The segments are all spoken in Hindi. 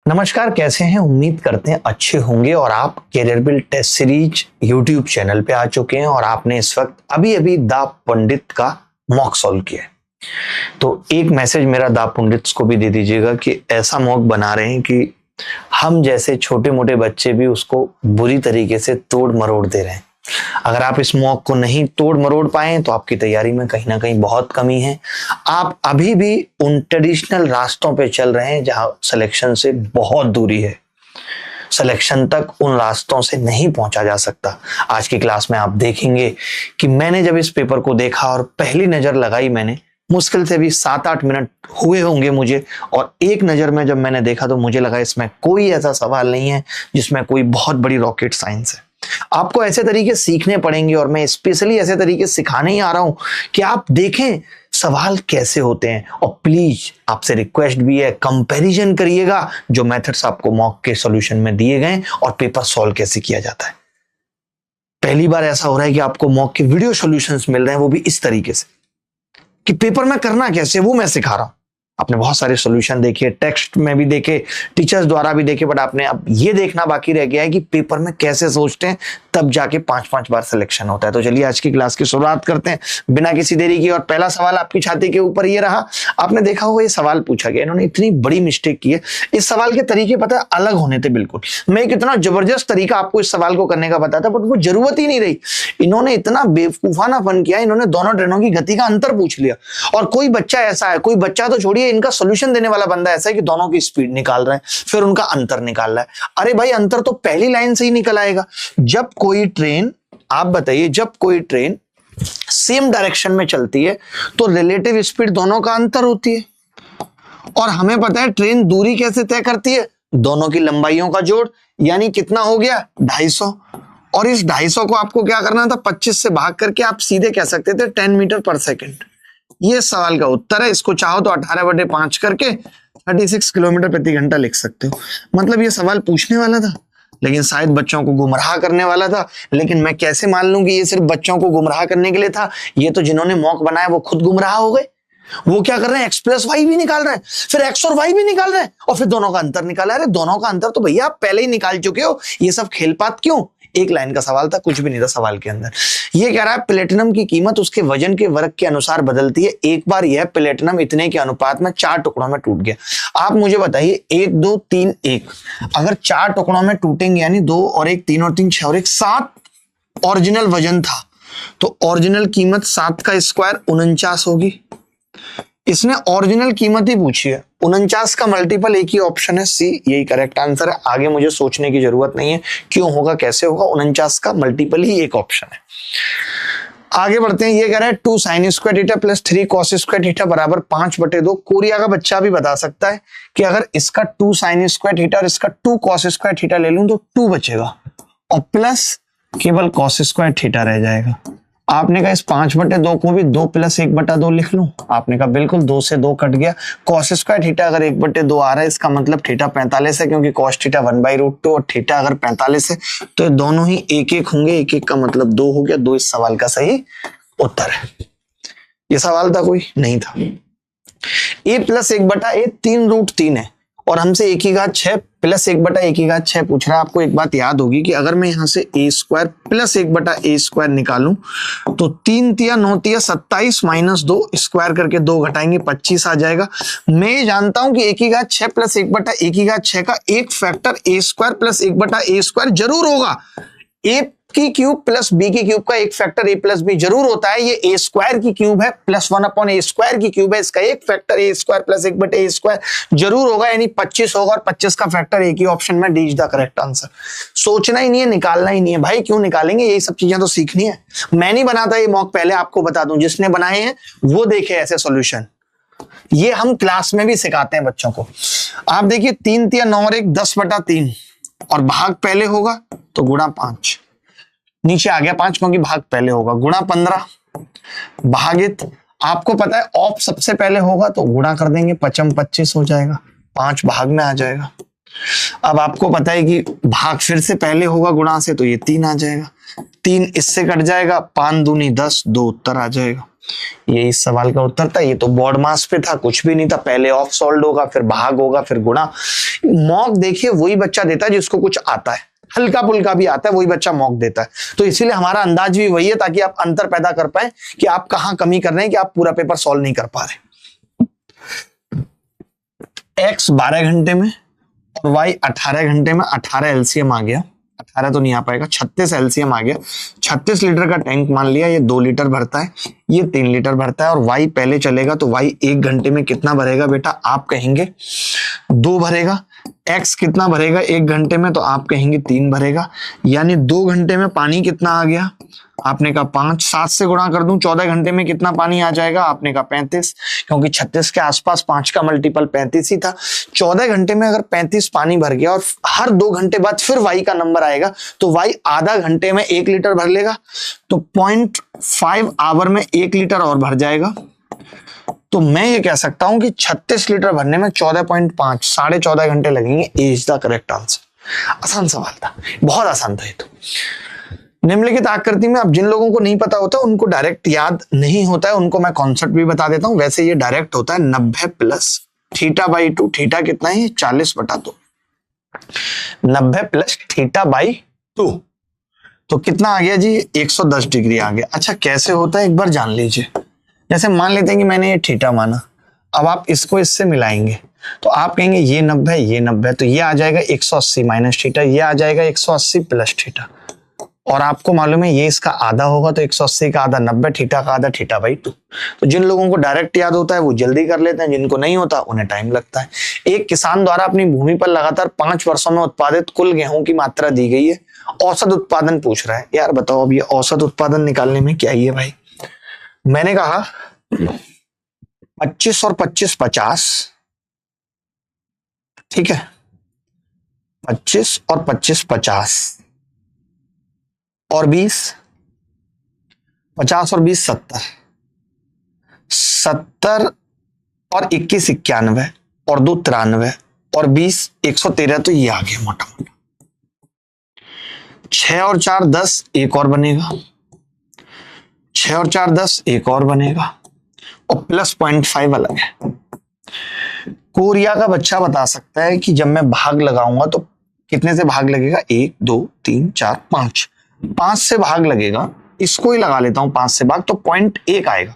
नमस्कार, कैसे हैं? उम्मीद करते हैं अच्छे होंगे। और आप career build test series YouTube channel पे आ चुके हैं और आपने इस वक्त अभी अभी दा पंडित का मॉक सॉल्व किया है। तो एक मैसेज मेरा दा पंडित को भी दे दीजिएगा कि ऐसा मॉक बना रहे हैं कि हम जैसे छोटे मोटे बच्चे भी उसको बुरी तरीके से तोड़ मरोड़ दे रहे हैं। अगर आप इस मॉक को नहीं तोड़ मरोड़ पाए तो आपकी तैयारी में कहीं ना कहीं बहुत कमी है। आप अभी भी उन ट्रेडिशनल रास्तों पे चल रहे हैं जहां सिलेक्शन से बहुत दूरी है। सिलेक्शन तक उन रास्तों से नहीं पहुंचा जा सकता। आज की क्लास में आप देखेंगे कि मैंने जब इस पेपर को देखा और पहली नजर लगाई, मैंने मुश्किल से भी 7-8 मिनट हुए होंगे मुझे, और एक नजर में जब मैंने देखा तो मुझे लगा इसमें कोई ऐसा सवाल नहीं है जिसमें कोई बहुत बड़ी रॉकेट साइंस है। आपको ऐसे तरीके सीखने पड़ेंगे और मैं स्पेशली ऐसे तरीके सिखाने ही आ रहा हूं कि आप देखें सवाल कैसे होते हैं। और प्लीज आपसे रिक्वेस्ट भी है, कंपैरिजन करिएगा जो मेथड्स आपको मॉक के सॉल्यूशन में दिए गए और पेपर सॉल्व कैसे किया जाता है। पहली बार ऐसा हो रहा है कि आपको मॉक के वीडियो सॉल्यूशंस मिल रहे हैं, वो भी इस तरीके से कि पेपर में करना कैसे वो मैं सिखा रहा हूं। आपने बहुत सारे सॉल्यूशन देखे, टेक्स्ट में भी देखे, टीचर्स द्वारा भी देखे, बट आपने अब ये देखना बाकी रह गया है कि पेपर में कैसे सोचते हैं, तब जाके 5-5 बार सिलेक्शन होता है। तो चलिए आज की क्लास की शुरुआत करते हैं बिना किसी देरी की। और पहला सवाल आपकी छाती के ऊपर ये रहा। आपने देखा होगा ये सवाल पूछा गया, इन्होंने इतनी बड़ी मिस्टेक की है। इस सवाल के तरीके पता है अलग होने थे बिल्कुल। मैं एक इतना जबरदस्त तरीका आपको इस सवाल को करने का बताया था, बट वो जरूरत ही नहीं रही। इन्होंने इतना बेवकूफाना फन किया, इन्होंने दोनों ट्रेनों की गति का अंतर पूछ लिया। और कोई बच्चा ऐसा है, कोई बच्चा तो छोड़िए, इनका सोल्यूशन देने वाला बंदा ऐसा है कि दोनों की स्पीड निकाल रहा है, फिर उनका अंतर निकाल रहा है। अरे भाई, अंतर तो पहली लाइन से ही निकल आएगा। जब कोई ट्रेन, आप बताइए, जब कोई ट्रेन सेम डायरेक्शन में चलती है तो रिलेटिव स्पीड दोनों का अंतर होती है। और हमें पता है ट्रेन दूरी कैसे तय करती है, दोनों की लंबाइयों का जोड़, यानी कितना हो गया 250। और इस 250 को आपको क्या करना था, 25 से भाग करके आप सीधे कह सकते थे 10 मीटर पर सेकेंड। ये सवाल का उत्तर है। इसको चाहो तो 18/5 करके 36 किलोमीटर प्रति घंटा लिख सकते हो। मतलब ये सवाल पूछने वाला था, लेकिन शायद बच्चों को गुमराह करने वाला था। लेकिन मैं कैसे मान लूं कि ये सिर्फ बच्चों को गुमराह करने के लिए था? ये तो जिन्होंने मॉक बनाया वो खुद गुमराह हो गए। वो क्या कर रहे हैं, x+y भी निकाल रहे हैं, फिर x और y भी निकाल रहे हैं, और फिर दोनों का अंतर निकाला। अरे दोनों का अंतर तो भैया आप पहले ही निकाल चुके हो, ये सब खेलपात क्यों? एक लाइन का सवाल था, कुछ भी नहीं था सवाल के अंदर। ये कह रहा है प्लेटिनम की कीमत उसके वजन के वर्ग के अनुसार बदलती है। एक बार यह प्लेटिनम इतने के अनुपात में 4 टुकड़ों में टूट गया। आप मुझे बताइए, 1 2 3 1 अगर 4 टुकड़ों में टूटेंगे, यानी 2 और 1 3 और 3 6 और 1 7 ओरिजिनल वजन था, तो ओरिजिनल कीमत 7 का स्क्वायर 49 होगी। इसने ओरिजिनल कीमत ही पूछी है, 49 का मल्टीपल एक ही ऑप्शन है, सी, यही करेक्ट आंसर है। आगे मुझे सोचने की जरूरत नहीं है क्यों होगा कैसे होगा, 49 का मल्टीपल ही एक ऑप्शन है। आगे बढ़ते हैं। ये कह रहा है 2 sin square theta plus 3 cos square theta बराबर 5/2। कोरिया का बच्चा भी बता सकता है कि अगर इसका 2 sin स्क्वायर थीटा और इसका 2 cos स्क्वायर थीटा ले लूं तो 2 बचेगा और प्लस केवल cos स्क्वायर थीटा रह जाएगा। आपने कहा इस 5/2 को भी 2 + 1/2 लिख लूं। आपने कहा बिल्कुल, 2 से 2 कट गया। cos स्क्वायर थीटा अगर 1/2 आ रहा है, इसका मतलब थीटा 45 है, क्योंकि cos थीटा 1/√2 और थीटा अगर 45 है तो दोनों ही 1-1 होंगे। 1-1 का मतलब 2 हो गया। 2 इस सवाल का सही उत्तर है। ये सवाल था कोई नहीं था। a + 1/a 3√3 है और हमसे 1/6 + 1/1/6 पूछ रहा है। आपको एक बात याद होगी कि अगर मैं यहां से a² + 1/a² निकालूं तो 3 × 9 = 27 - 2 स्क्वायर करके 2 घटाएंगे 25 आ जाएगा। मैं ये जानता हूं कि 1/6 + 1/1/6 का एक फैक्टर a² + 1/a² जरूर होगा। a की क्यूब प्लस b की क्यूब का एक फैक्टर a + b जरूर होता है। ये a² की क्यूब है प्लस 1/a² की क्यूब है, इसका एक फैक्टर a² + 1/a² जरूर होगा, यानी 25 होगा। और 25 का फैक्टर एक ही ऑप्शन में, D is the correct answer. सोचना ही नहीं है, निकालना ही नहीं है। भाई क्यों निकालेंगे, यही सब चीजें तो सीखनी है। मैं नहीं बनाता ये मॉक, पहले आपको बता दूं, जिसने बनाए हैं वो देखे ऐसे सॉल्यूशन। ये हम क्लास में भी सिखाते हैं बच्चों को। आप देखिए 3 × 9 और 1 10/3 और भाग पहले होगा तो गुणा 5, नीचे आ गया 5 क्योंकि भाग पहले होगा, गुणा 15 भागित, आपको पता है ऑफ सबसे पहले होगा तो गुणा कर देंगे, 5 × 25 हो जाएगा, 5 भाग में आ जाएगा। अब आपको पता है कि भाग फिर से पहले होगा गुणा से, तो ये 3 आ जाएगा, 3 इससे कट जाएगा, 5 दूनी 10, 2 उत्तर आ जाएगा। ये इस सवाल का उत्तर था। ये तो बोर्ड मास पे था, कुछ भी नहीं था। पहले ऑफ सॉल्व होगा, फिर भाग होगा, फिर गुणा। मॉक देखिए वही बच्चा देता है जिसको कुछ आता है, हल्का पुल्का भी आता है, वही बच्चा मॉक देता है। तो इसीलिए हमारा अंदाज भी वही है, ताकि आप अंतर पैदा कर पाए कि आप कहां कमी कर रहे हैं, कि आप पूरा पेपर सॉल्व नहीं कर पा रहे। x 12 घंटे में और y 18 घंटे में। 18 एलसीएम आ गया, 18 तो नहीं आ पाएगा, 36 एलसीएम आ गया। 36 लीटर का टैंक मान लिया, ये 2 लीटर भरता है, ये 3 लीटर भरता है। और y पहले चलेगा तो y 1 घंटे में कितना भरेगा बेटा? आप कहेंगे 2 भरेगा। x कितना भरेगा 1 घंटे में? तो आप कहेंगे 3 भरेगा। यानी 2 घंटे में पानी कितना आ गया? आपने कहा 5। 7 से गुणा कर दूं, 14 घंटे में कितना पानी आ जाएगा? आपने कहा 35, क्योंकि 36 के आसपास 5 का मल्टीपल 35 ही था। 14 घंटे में अगर 35 पानी भर गया और हर 2 घंटे बाद फिर y का नंबर आएगा, तो y आधा घंटे में 1 लीटर भर लेगा, तो 0.5 आवर में 1 लीटर और भर जाएगा। तो मैं ये कह सकता हूं कि 36 लीटर भरने में 14.5, 14.5 घंटे लगेंगे। Is the correct answer. आसान सवाल था, बहुत आसान था ये तो। निम्नलिखित आकृति में अब जिन लोगों को नहीं पता होता उनको डायरेक्ट याद नहीं होता है, उनको मैं कॉन्सेप्ट भी बता देता हूं। वैसे ये डायरेक्ट होता है 90 प्लस θ/2। थीटा कितना है? 40/2। 90 प्लस θ/2 तो कितना आ गया जी? 110 डिग्री आ गया। अच्छा कैसे होता है एक बार जान लीजिए। जैसे मान लेते हैं कि मैंने ये थीटा माना, अब आप इसको इससे मिलाएंगे तो आप कहेंगे ये 90 ये 90, तो ये आ जाएगा 180 माइनस थीटा, ये आ जाएगा 180 प्लस थीटा। और आपको मालूम है ये इसका आधा होगा, तो 180 का आधा 90, थीटा का आधा θ/2। तो जिन लोगों को डायरेक्ट याद होता है वो जल्दी कर लेते हैं, जिनको नहीं होता उन्हें टाइम लगता है। एक किसान द्वारा अपनी भूमि पर लगातार 5 वर्षों में उत्पादित कुल गेहूं की मात्रा दी गई है, औसत उत्पादन पूछ रहा है। यार बताओ अब ये औसत उत्पादन निकालने में क्या ही है भाई। मैंने कहा 25 और 25 50, ठीक है, 25 और 25 50 और 20, 50 और 20 70, 70 और 21 91 और 2 93 और 20 113। तो ये आ गया मोटा मोटा। 6 और 4 10, एक और बनेगा। 6 और 4 10, एक और बनेगा, और प्लस 0.5 अलग है। कोरिया का बच्चा बता सकता है कि जब मैं भाग लगाऊंगा तो कितने से भाग लगेगा? 1 2 3 4 5, 5 से भाग लगेगा। इसको ही लगा लेता हूं 5 से भाग, तो 0.1 आएगा।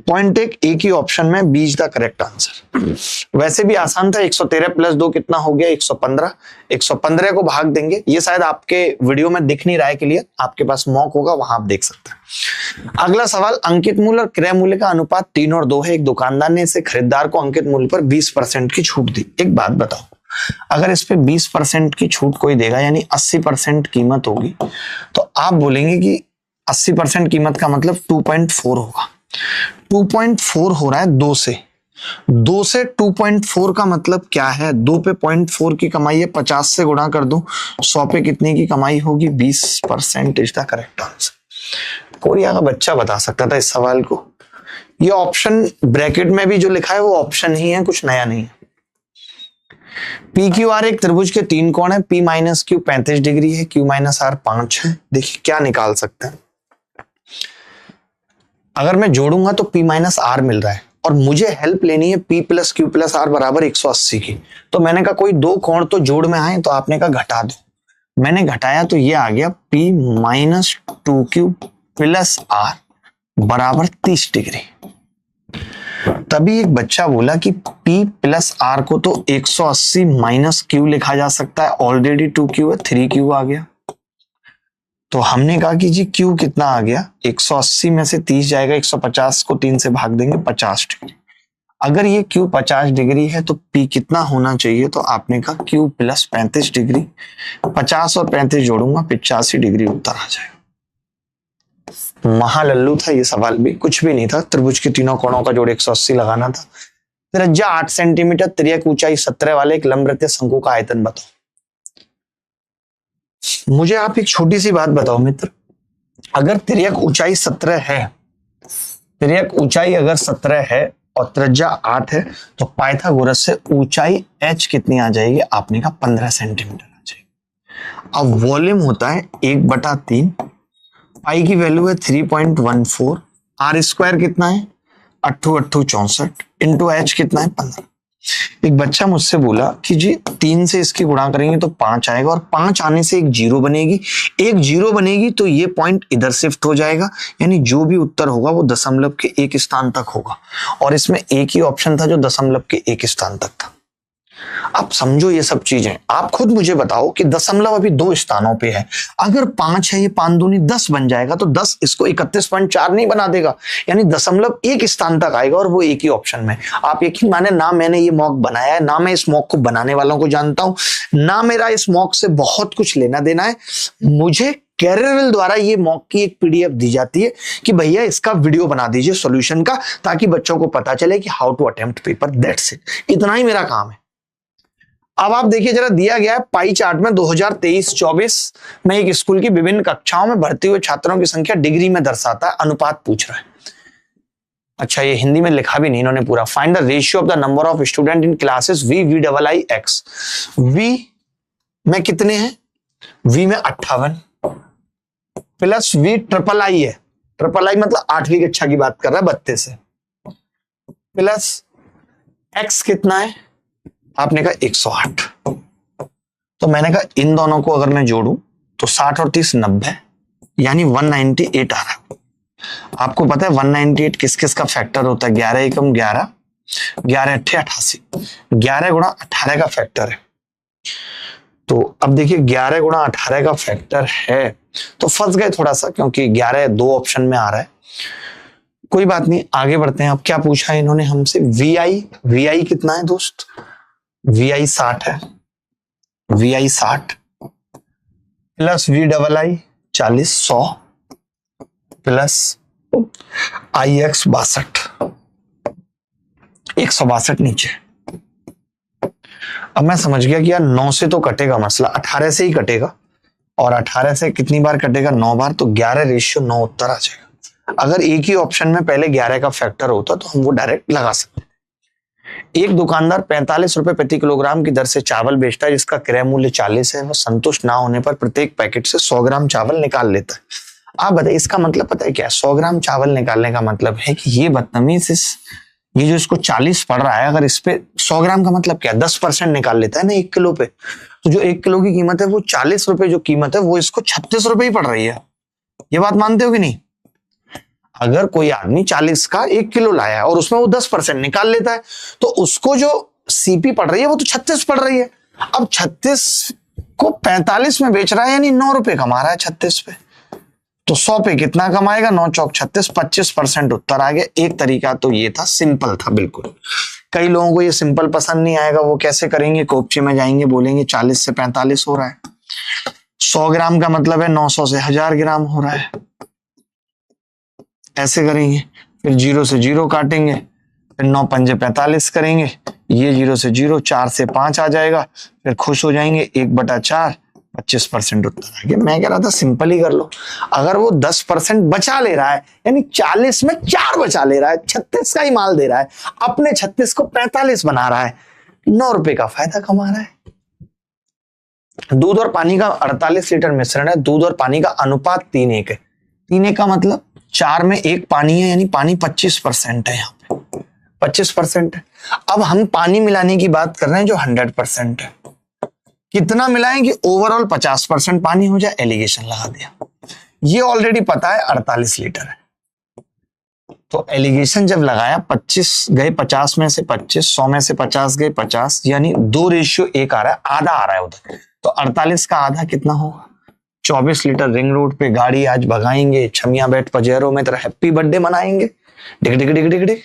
0.1 एक ही ऑप्शन में, बीच द करेक्ट आंसर। वैसे भी आसान था। 113 प्लस 2 कितना हो गया? 115। 115 को भाग देंगे, ये शायद आपके वीडियो में दिख नहीं रहा है क्लियर, आपके पास मॉक होगा वहां आप देख सकते हैं। अगला सवाल, अंकित मूल्य और क्रय मूल्य का अनुपात 3 और 2 है। एक दुकानदार ने इसे खरीदार को अंकित मूल्य पर 20% की छूट दी। एक बात बताओ, अगर इस पे 20% की छूट कोई देगा, यानी 80% कीमत होगी, तो आप बोलेंगे कि 80% कीमत का मतलब 2.4 होगा। 2.4 हो रहा है 2 से। 2 से 2.4 का मतलब क्या है? 2 पे 0.4 की कमाई है, 50 से गुणा कर दूं, 100 पे कितने की कमाई होगी? 20% is the correct answer. Korea का बच्चा बता सकता था इस सवाल को। ये ऑप्शन ब्रैकेट में भी जो लिखा है वो ऑप्शन ही है, कुछ नया नहीं है। पी क्यू आर एक त्रिभुज के 3 कोण है। P माइनस क्यू 35 डिग्री है, Q माइनस आर 5 है। देखिए क्या निकाल सकते हैं। अगर मैं जोड़ूंगा तो P माइनस आर मिल रहा है, और मुझे हेल्प लेनी है P plus q plus r बराबर 180 की। तो मैंने कहा कोई 2 कोण तो जोड़ में आए, तो आपने कहा घटा दो। मैंने घटाया तो ये आ गया P minus 2Q plus r बराबर 30 डिग्री। तभी एक बच्चा बोला कि P प्लस आर को तो 180 माइनस क्यू लिखा जा सकता है, ऑलरेडी 2Q है, 3Q आ गया। तो हमने कहा कि जी Q कितना आ गया? 180 में से 30 जाएगा, 150 को 3 से भाग देंगे, 50 डिग्री। अगर ये Q 50 डिग्री है तो P कितना होना चाहिए? तो आपने कहा Q प्लस 35 डिग्री। 50 और 35 जोड़ूंगा, 85 डिग्री उत्तर आ जाएगा। महालल्लू था ये सवाल भी, कुछ भी नहीं था। त्रिभुज के तीनों कोणों का जोड़ 180 लगाना था। त्रिज्या 8 सेंटीमीटर, तिर्यक ऊंचाई 17 वाले एक लंबवृत्तीय शंकु का आयतन बताओ। मुझे आप एक छोटी सी बात बताओ मित्र, अगर तिर्यक ऊंचाई 17 है, तिर्यक ऊंचाई अगर 17 है और त्रिज्या 8 है, तो पाइथागोरस से ऊंचाई h कितनी आ जाएगी? आपने कहा 15 सेंटीमीटर आ जाएगी। अब वॉल्यूम होता है 1/3, पाई की वैल्यू है 3.14, आर स्क्वायर कितना है, 8×8 = 64 इंटू एच कितना है 15। एक बच्चा मुझसे बोला कि जी 3 से इसकी गुणा करेंगे तो 5 आएगा, और 5 आने से एक जीरो बनेगी, एक जीरो बनेगी तो ये पॉइंट इधर शिफ्ट हो जाएगा, यानी जो भी उत्तर होगा वो दशमलव के एक स्थान तक होगा, और इसमें एक ही ऑप्शन था जो दशमलव के एक स्थान तक था। आप समझो ये सब चीजें, आप खुद मुझे बताओ कि दशमलव अभी 2 स्थानों पे है, अगर 5 है, ये 5 दूनी 10 बन जाएगा, तो 10 इसको 31.4 नहीं बना देगा, यानी दशमलव एक स्थान तक आएगा, और वो एक ही ऑप्शन में। आप यकीन माने ना मैंने ये मॉक बनाया है, ना मैं इस मॉक को बनाने वालों को जानता हूं, ना मेरा इस मॉक से बहुत कुछ लेना देना है। मुझे कैरियरविल द्वारा ये मॉक की एक पीडीएफ दी जाती है कि भैया इसका वीडियो बना दीजिए सॉल्यूशन का, ताकि बच्चों को पता चले कि how to attempt paper, that's it, इतना ही मेरा काम है। अब आप देखिए जरा, दिया गया है पाई चार्ट में 2023-24 में एक स्कूल की विभिन्न कक्षाओं में भर्ती हुए छात्रों की संख्या डिग्री में दर्शाता है, अनुपात पूछ रहा है। अच्छा, ये हिंदी में लिखा भी नहीं इन्होंने पूरा। Find the ratio of the number of student in classes VVIIX। V में कितने हैं, वी में 58 प्लस VIII है, III मतलब 8वीं कक्षा की बात कर रहा है, 32 है, प्लस एक्स कितना है, आपने कहा 108। तो मैंने कहा इन दोनों को अगर मैं जोड़ूं तो 60 और 30 90, यानी 198 आ रहा है। आपको पता है 198 किस किस का फैक्टर होता है, 11 एकम 11, 11 अट्ठे 88, 11 गुणा 18 का फैक्टर है। तो अब देखिए 11 गुणा 18 का फैक्टर है, तो फंस गए थोड़ा सा, क्योंकि 11 2 ऑप्शन में आ रहा है। कोई बात नहीं, आगे बढ़ते हैं। अब क्या पूछा है इन्होंने हमसे, VI कितना है दोस्त, VI 60 है, VI 60 plus VII 40 100 plus IX 62 162 नीचे। अब मैं समझ गया कि यार 9 से तो कटेगा मसला, 18 से ही कटेगा, और 18 से कितनी बार कटेगा, 9 बार, तो 11:9 उत्तर आ जाएगा। अगर एक ही ऑप्शन में पहले 11 का फैक्टर होता तो हम वो डायरेक्ट लगा सकते। एक दुकानदार 45 रुपए प्रति किलोग्राम की दर से चावल बेचता है, जिसका क्रय मूल्य 40 है। वह संतुष्ट ना होने पर प्रत्येक पैकेट से 100 ग्राम चावल निकाल लेता है। आप बताइए इसका मतलब पता है क्या है? 100 ग्राम चावल निकालने का मतलब है कि ये बदतमीज ये जो इसको 40 पड़ रहा है, अगर इस पे 100 ग्राम का मतलब क्या, 10% निकाल लेता है ना 1 किलो पे, तो जो 1 किलो की कीमत है वो 40 रुपए जो कीमत है वो इसको 36 रुपए ही पड़ रही है। ये बात मानते हो कि नहीं? अगर कोई आदमी 40 का 1 किलो लाया है और उसमें वो 10% निकाल लेता है, तो उसको जो सीपी पड़ रही है वो तो 36 पड़ रही है। अब 36 को 45 में बेच रहा है, यानी 9 रुपए कमा रहा है 36 पे, तो 100 पे कितना कमाएगा, 9 चौक 36, 25% उत्तर आ गया। एक तरीका तो ये था, सिंपल था बिल्कुल। कई लोगों को ये सिंपल पसंद नहीं आएगा, वो कैसे करेंगे, कोपचे में जाएंगे, बोलेंगे 40 से 45 हो रहा है, 100 ग्राम का मतलब है 900 से 1000 ग्राम हो रहा है, ऐसे करेंगे। फिर 0 से 0 काटेंगे, फिर 9 पंजे 45 करेंगे, ये 0 से 0, 4 से 5 आ जाएगा, फिर खुश हो जाएंगे, 1/4, 25% उत्तर आ गया। मैं कह रहा था सिंपल ही कर लो। अगर वो 10% बचा ले रहा है, यानी 40 में 4 बचा ले रहा है, 36 का ही माल दे रहा है, अपने 36 को 45 बना रहा है, 9 रुपए का फायदा कमा रहा है। दूध और पानी का 48 लीटर मिश्रण है, दूध और पानी का अनुपात 3:1 है। 3:1 का मतलब 4 में 1 पानी है, यानी पानी 25% है, यहाँ पे 25% है। अब हम पानी मिलाने की बात कर रहे हैं जो 100% है। कितना मिलाएं कि ओवरऑल 50% पानी हो जाए, एलिगेशन लगा दिया। ये ऑलरेडी पता है 48 लीटर है, तो एलिगेशन जब लगाया 25 गए 50 में से 25, 100 में से 50 गए 50, यानी 2:1 आ रहा है, आधा आ रहा है उधर। तो 48 का आधा कितना होगा, 24 लीटर। रिंग रोड पे गाड़ी आज भगाएंगे, छमिया बैठ पजेरों में तरह हैप्पी बर्थडे मनाएंगे, डिग डिग डिग डिग डिग।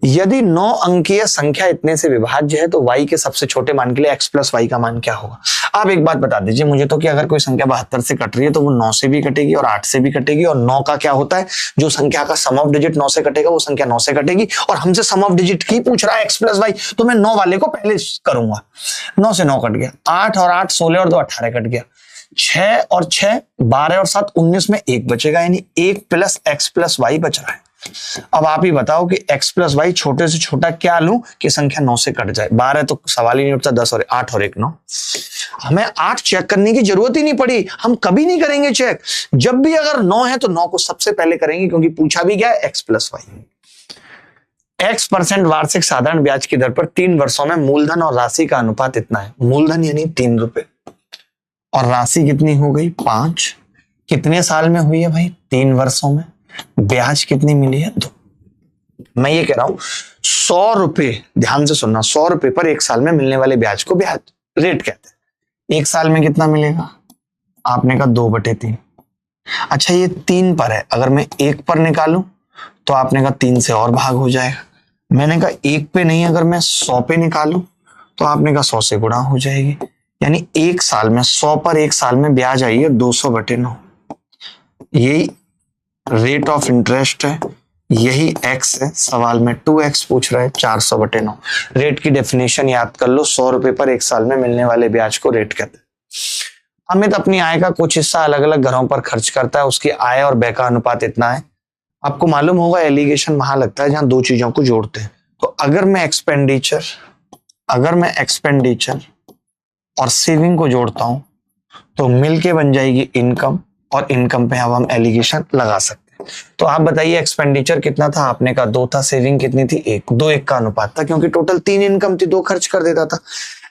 यदि 9 अंकीय संख्या इतने से विभाज्य है तो y के सबसे छोटे मान के लिए x + y का मान क्या होगा? आप एक बात बता दीजिए मुझे तो कि अगर कोई संख्या 72 से कट रही है तो वो 9 से भी कटेगी और 8 से भी कटेगी, और 9 का क्या होता है, जो संख्या का सम ऑफ डिजिट 9 से कटेगा वो संख्या 9 से कटेगी, और हमसे सम ऑफ डिजिट की पूछ रहा है x + y, तो मैं 9 वाले को पहले करूंगा। 9 से 9 कट गया, 8 और 8 16 और 2 18 कट गया, 6 और 6 12 और 7 19 में 1 बचेगा, यानी 1 + x + y बच रहा है। अब आप ही बताओ कि x + y छोटे से छोटा क्या लूं कि संख्या 9 से कट जाए। 12 तो सवाल ही नहीं उठता, 10 और 8 और 1 9। हमें 8 चेक करने की जरूरत ही नहीं पड़ी, हम कभी नहीं करेंगे चेक। जब भी अगर 9 है तो 9 को सबसे पहले करेंगे, क्योंकि पूछा भी क्या है, x प्लस वाई। x% वार्षिक साधारण ब्याज की दर पर 3 वर्षों में मूलधन और राशि का अनुपात इतना है। मूलधन यानी 3 रुपए और राशि कितनी हो गई 5। कितने साल में हुई है भाई, 3 वर्षों में। ब्याज कितनी मिली है 2। मैं ये कह रहा हूं 100 रुपए, ध्यान से सुनना, 100 रुपए पर 1 साल में मिलने वाले ब्याज को ब्याज रेट कहते हैं। 1 साल में कितना मिलेगा, आपने कहा 2/3। अच्छा ये 3 पर है, अगर मैं 1 पर निकालूं तो आपने कहा 3 से और भाग हो जाएगा। मैंने कहा 1 पे नहीं, अगर मैं 100 पे निकालूं तो आपने कहा 100 से गुणा हो जाएगी। यानी 1 साल में 100 पर 1 साल में ब्याज आई है 200/9। यही रेट ऑफ इंटरेस्ट है, यही x है। सवाल में 2x पूछ रहा है, 400/9। रेट की डेफिनेशन याद कर लो, 100 रुपए पर 1 साल में मिलने वाले ब्याज को रेट कहते हैं। अमित अपनी आय का कुछ हिस्सा अलग अलग घरों पर खर्च करता है, उसकी आय और व्यय का अनुपात इतना है। आपको मालूम होगा एलिगेशन वहां लगता है जहां 2 चीजों को जोड़ते हैं। तो अगर मैं एक्सपेंडिचर और सेविंग को जोड़ता हूं तो मिलके बन जाएगी इनकम, और इनकम पे अब हम एलिगेशन लगा सकते हैं। तो आप बताइए एक्सपेंडिचर कितना था, आपने कहा 2 था। सेविंग कितनी थी 1, 2:1 का अनुपात था, क्योंकि टोटल 3 इनकम थी, 2 खर्च कर देता था।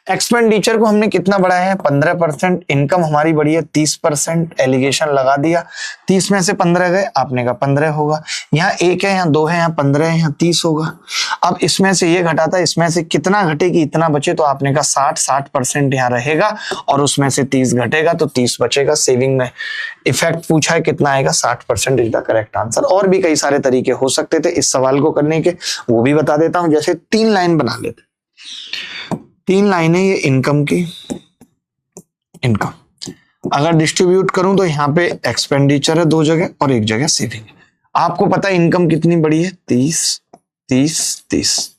एक्सपेंडिचर को हमने कितना बढ़ाया है 15%। इनकम हमारी बढ़ी है 30%, एलिगेशन लगा दिया। 30 में से 15 गए, आपने कहा 15 होगा। यहाँ 1 है, यहाँ 2 है, यहाँ 15 है, यहाँ 30 होगा। अब इसमें से ये घटा था, इसमें से कितना घटेगी, इतना बचे, तो आपने कहा 60% यहाँ रहेगा और उसमें से 30 घटेगा तो 30 बचेगा। सेविंग में इफेक्ट पूछा है कितना आएगा, 60% इज द करेक्ट आंसर। और भी कई सारे तरीके हो सकते थे इस सवाल को करने के, वो भी बता देता हूं। जैसे 3 लाइन बना लेते, 3 लाइनें ये इनकम की, इनकम अगर डिस्ट्रीब्यूट करूं तो यहाँ पे एक्सपेंडिचर है 2 जगह और 1 जगह सेविंग है। आपको पता है इनकम कितनी बड़ी है 30, 30, 30।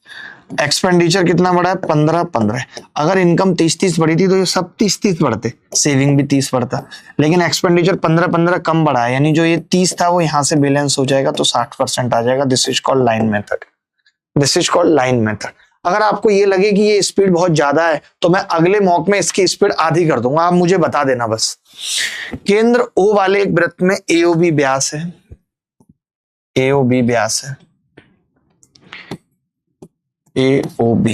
एक्सपेंडिचर कितना बड़ा है 15, 15। अगर इनकम 30, 30 बढ़ी थी तो ये सब 30, 30 बढ़ते, सेविंग भी 30 बढ़ता। लेकिन एक्सपेंडिचर 15, 15 कम बढ़ा है, यानी जो ये 30 था वो यहाँ से बैलेंस हो जाएगा तो 60% आ जाएगा। This is called line method, this is called line method. अगर आपको ये लगे कि ये स्पीड बहुत ज्यादा है तो मैं अगले मॉक में इसकी स्पीड आधी कर दूंगा, आप मुझे बता देना बस। केंद्र O वाले एक वृत्त में AOB व्यास है, AOB व्यास है, AOB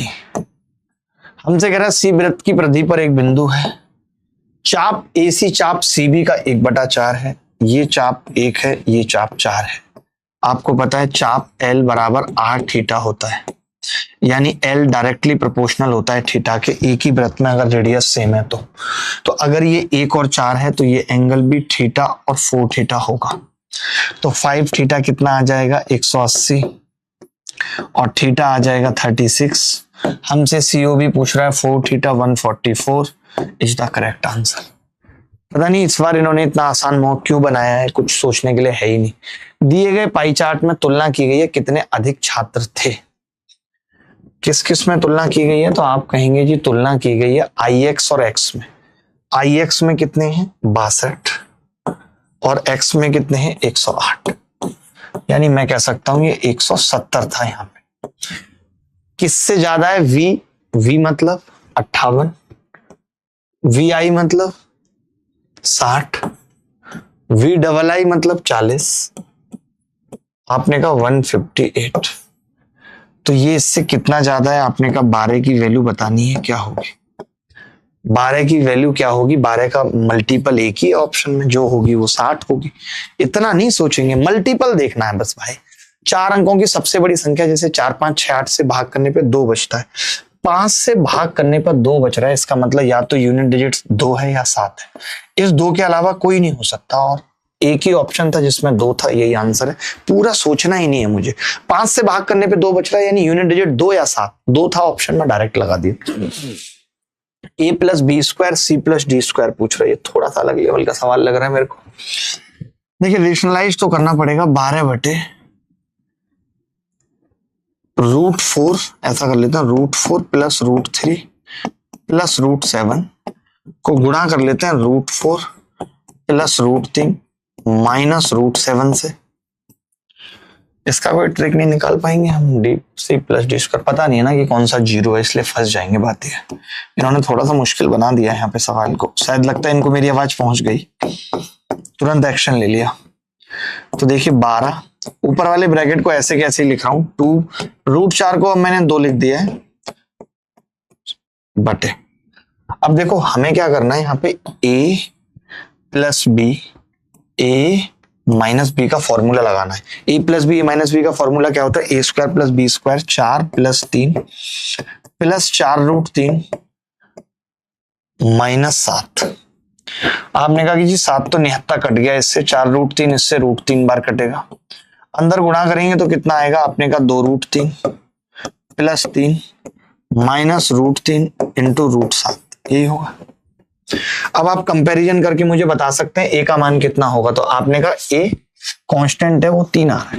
हमसे कह रहा है C वृत्त की परिधि पर एक बिंदु है, चाप AC चाप CB का 1/4 है, ये चाप 1 है, ये चाप 4 है। आपको पता है चाप L बराबर r थीटा होता है, यानी L डायरेक्टली प्रोपोर्शनल होता है थीटा के। एक ही वृत्त में अगर रेडियस सेम है तो अगर ये 1 और 4 है तो ये एंगल भी थीटा और 4 थीटा होगा। तो 5 थीटा कितना आ जाएगा 180 और थीटा आ जाएगा 36। हमसे COB पूछ रहा है 4 theta 144 is the correct answer. पता नहीं इस बार इन्होंने इतना आसान मॉक क्यों बनाया है, कुछ सोचने के लिए है ही नहीं। दिए गए पाई चार्ट में तुलना की गई है, कितने अधिक छात्र थे, किस किस में तुलना की गई है, तो आप कहेंगे जी तुलना की गई है IX और X में। IX में कितने हैं 62 और X में कितने हैं 108, यानी मैं कह सकता हूं ये 170 था। यहाँ पे किससे ज्यादा है V मतलब 58, VI मतलब 60, VII मतलब 40, आपने कहा 158। तो ये इससे कितना ज्यादा है, आपने कहा 12 की वैल्यू बतानी है, क्या होगी 12 की वैल्यू क्या होगी। 12 का मल्टीपल एक ही ऑप्शन में जो होगी वो 60 होगी। इतना नहीं सोचेंगे, मल्टीपल देखना है बस भाई। 4 अंकों की सबसे बड़ी संख्या, जैसे 4, 5, 6, 8 से भाग करने पे 2 बचता है, 5 से भाग करने पर 2 बच रहा है, इसका मतलब या तो यूनिट डिजिट 2 है या 7 है। इस 2 के अलावा कोई नहीं हो सकता, और एक ही ऑप्शन था जिसमें 2 था, यही आंसर है। पूरा सोचना ही नहीं है मुझे। 5 से भाग करने पे 2 बच रहा है, यानी यूनिट डिजिट 2 या 7, 2 था ऑप्शन में, डायरेक्ट लगा दिया। A + B² C + D² पूछ रही है, थोड़ा सा अलग लेवल का सवाल लग रहा है मेरे को। देखिए रेशनलाइज तो करना पड़ेगा, 12/√4 ऐसा कर लेते हैं, √4 + √3 + √7 को गुणा कर लेते हैं √4 + √3 - √7 से। इसका कोई ट्रिक नहीं निकाल पाएंगे हम? D c plus d square, पता नहीं है ना कि कौन सा जीरो है, इसलिए फंस जाएंगे। बात है इन्होंने थोड़ा सा मुश्किल बना दिया है यहाँ पे सवाल को, शायद लगता है इनको मेरी आवाज पहुंच गई, तुरंत एक्शन ले लिया। तो देखिए 12, ऊपर वाले ब्रैकेट को ऐसे कैसे लिखा हूं, 2√4 को अब मैंने 2 लिख दिया है बटे। अब देखो हमें क्या करना है यहाँ पे, a plus b, a minus b का फॉर्मूला लगाना है। a plus b minus b का फॉर्मूला क्या होता है, a square plus b square, 4 plus 3 plus 4√3 minus 7। आपने कहा कि जी 7 तो निहत्ता कट गया इससे, 4√3 इससे √3 बार कटेगा, अंदर गुणा करेंगे तो कितना आएगा, आपने कहा 2√3 प्लस 3 माइनस √3 इंटू √7, यही होगा। अब आप कंपैरिजन करके मुझे बता सकते हैं a का मान कितना होगा। तो आपने कहा a कांस्टेंट है वो 3 आ रहा है,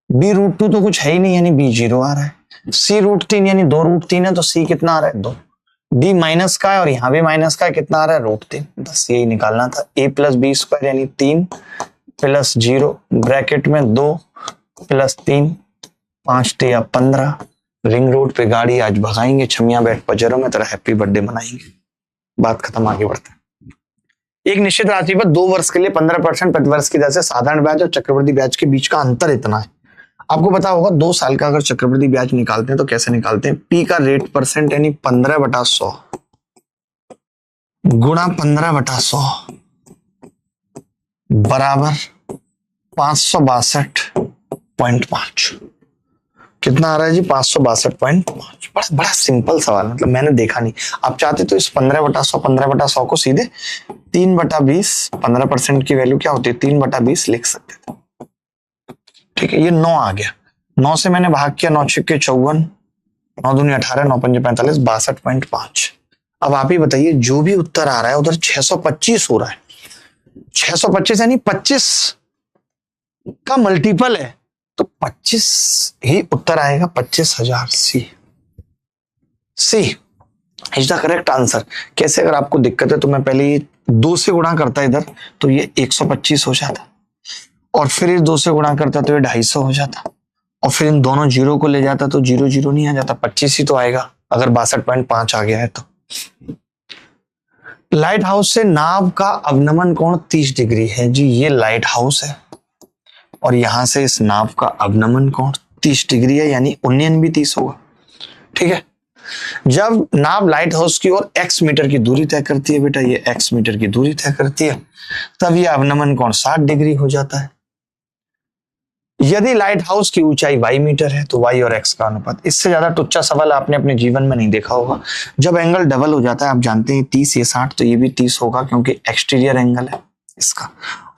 b √2 तो कुछ है ही नहीं यानी b 0 आ रहा है, c √3 यानी 2√3 है तो c कितना आ रहा है 2, d माइनस का है और यहाँ भी माइनस का है, कितना आ रहा है √3, बस यही निकालना था। a प्लस बी स्क्वायर यानी 3 प्लस 0 ब्रैकेट में 2 प्लस 3 5 × 15, रिंग रोड पे गाड़ी आज भगाएंगे, छमिया बैठ पजरों में तरह हैप्पी बर्थडे मनाएंगे। बात खत्म, आगे बढ़ते हैं। एक निश्चित राशि पर 2 वर्ष के लिए 15% प्रतिवर्ष की दर से साधारण ब्याज और चक्रवृद्धि ब्याज के बीच का अंतर इतना है। आपको पता होगा 2 साल का अगर चक्रवृद्धि ब्याज निकालते हैं तो कैसे निकालते हैं, p का रेट परसेंट यानी 15/100 गुणा 15/100 बराबर 562.5। कितना आ रहा है जी, 562.5। बड़ा सिंपल सवाल, मतलब मैंने देखा नहीं। आप चाहते तो इस 15/100 को सीधे 3/20, 15% की वैल्यू क्या होती है 3/20 लिख सकते थे। ठीक है, ये 9 आ गया, 9 से मैंने भाग किया, 9 × 6 = 54, 9 दूनी 18, 9 × 5 = 45, 62.5। अब आप ही बताइए जो भी उत्तर आ रहा है उधर 625 हो रहा है, 625 यानी 25 का मल्टीपल है, तो 25 ही उत्तर आएगा, 25,000। सी इज द करेक्ट आंसर। कैसे, अगर आपको दिक्कत है तो मैं पहले ये 2 से गुणा करता इधर तो ये 125 हो जाता, और फिर इस 2 से गुणा करता तो ये 250 हो जाता, और फिर इन दोनों जीरो को ले जाता तो 0 0 नहीं आ जाता, 25 ही तो आएगा अगर 62.5 आ गया है तो। लाइट हाउस से नाव का अवनमन कोण 30 डिग्री है जी, ये लाइट हाउस है और यहां से इस नाव का अवनमन कोण 30 डिग्री है, यानी उन्नयन भी 30 होगा। ठीक है, जब नाव लाइट हाउस की ओर x मीटर की दूरी तय करती है, बेटा ये x मीटर की दूरी तय करती है, तब ये अवनमन कोण 60 डिग्री हो जाता है। यदि लाइट हाउस की ऊंचाई y मीटर है तो y और x का अनुपात। इससे ज्यादा टुच्चा सवाल आपने अपने जीवन में नहीं देखा होगा। जब एंगल डबल हो जाता है, आप जानते हैं 30 ये 60 तो ये भी 30 होगा क्योंकि एक्सटीरियर एंगल है इसका,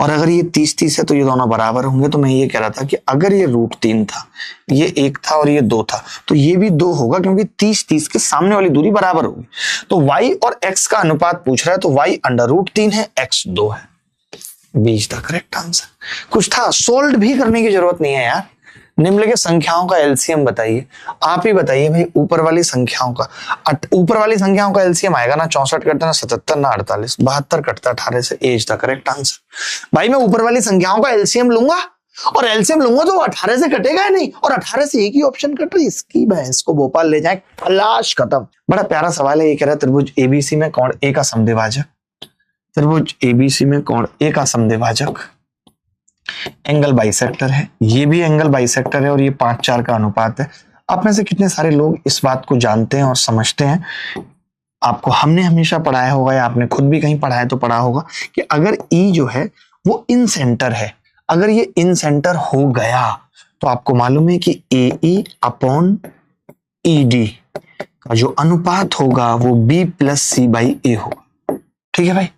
और अगर ये 30 है तो ये दोनों बराबर होंगे। तो मैं ये कह रहा था कि अगर ये √3 था, ये 1 था और ये 2 था, तो ये भी 2 होगा क्योंकि 30 के सामने वाली दूरी बराबर होगी। तो y और x का अनुपात पूछ रहा है तो y √3 है, x 2 है, बीच द करेक्ट आंसर। कुछ था, सोल्व भी करने की जरूरत नहीं है यार। निम्नलिखित संख्याओं का एलसीएम बताइए। आप ही बताइए भाई, ऊपर वाली संख्याओं का एलसीएम आएगा ना 64 कटता ना 77 ना 48, 72 कटता 18 से, एज द करेक्ट आंसर। भाई मैं ऊपर वाली संख्याओं का एलसीएम लूंगा, और एलसीएम लूंगा तो 18 से कटेगा ही नहीं, और 18 से एक ही ऑप्शन कट रही, इसकी भैंस को भोपाल ले जाए, खलाश खत्म। बड़ा प्यारा सवाल है, ये कह रहा है त्रिभुज एबीसी में कोण ए का समद्विभाजक, त्रिभुज एबीसी में कोण ए का समद्विभाजक एंगल बाइसेक्टर है, ये भी एंगल बाइसेक्टर है और ये 5:4 का अनुपात है। आप में से कितने सारे लोग इस बात को जानते हैं और समझते हैं? आपको हमने हमेशा पढ़ाया होगा या आपने खुद भी कहीं पढ़ाया तो पढ़ा होगा कि अगर ई जो है वो इन सेंटर है, अगर ये इन सेंटर हो गया तो आपको मालूम है कि AE/ED का जो अनुपात होगा वो B+C/A होगा। ठीक है भाई,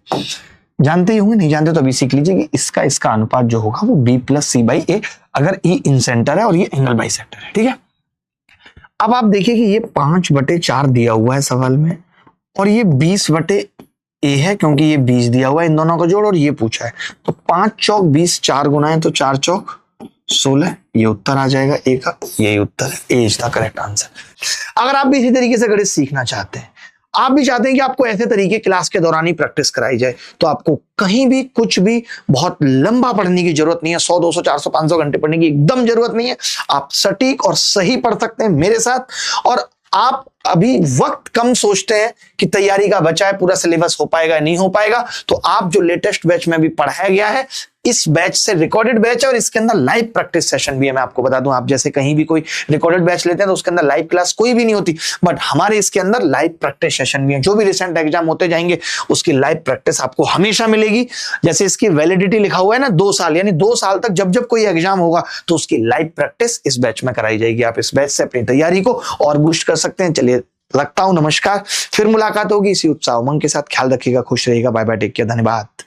जानते ही होंगे, नहीं जानते तो अभी सीख लीजिए कि इसका अनुपात जो होगा वो B+C/A, अगर E इन सेंटर है और ये एंगल बाइसेक्टर है। ठीक है, अब आप देखिए कि ये 5/4 दिया हुआ है सवाल में, और ये 20/A है क्योंकि ये 20 दिया हुआ है, इन दोनों का जोड़, और ये पूछा है तो 5 चौक 20, 4 गुना है तो 4 चौक 16, ये उत्तर आ जाएगा ए का, यही उत्तर है, ए इज द करेक्ट आंसर। अगर आप भी इसी तरीके से गणित सीखना चाहते हैं, आप भी चाहते हैं कि आपको ऐसे तरीके क्लास के दौरान ही प्रैक्टिस कराई जाए, तो आपको कहीं भी कुछ भी बहुत लंबा पढ़ने की जरूरत नहीं है, 100 200 400 500 घंटे पढ़ने की एकदम जरूरत नहीं है। आप सटीक और सही पढ़ सकते हैं मेरे साथ। और आप अभी वक्त कम सोचते हैं कि तैयारी का बचा है, पूरा सिलेबस हो पाएगा नहीं हो पाएगा, तो आप जो लेटेस्ट बैच में भी पढ़ाया गया है, इस बैच से रिकॉर्डेड बैच है और इसके अंदर लाइव प्रैक्टिस सेशन भी है। मैं आपको बता दूं, आप जैसे कहीं भी कोई रिकॉर्डेड बैच लेते हैं तो उसके अंदर लाइव क्लास कोई भी नहीं होती, बट हमारे इसके अंदर लाइव प्रैक्टिस सेशन भी है। जो भी रिसेंट एग्जाम होते जाएंगे उसकी लाइव प्रैक्टिस आपको हमेशा मिलेगी। जैसे इसकी वैलिडिटी लिखा हुआ है ना 2 साल, यानी 2 साल तक जब जब कोई एग्जाम होगा तो उसकी लाइव प्रैक्टिस इस बैच में कराई जाएगी। आप इस बैच से अपनी तैयारी को और बूस्ट कर सकते हैं। चलिए रखता हूं, नमस्कार, फिर मुलाकात होगी इसी उत्साह उमंग के साथ। ख्याल रखिएगा, खुश रहिएगा, बाय बाय, टेक केयर, धन्यवाद।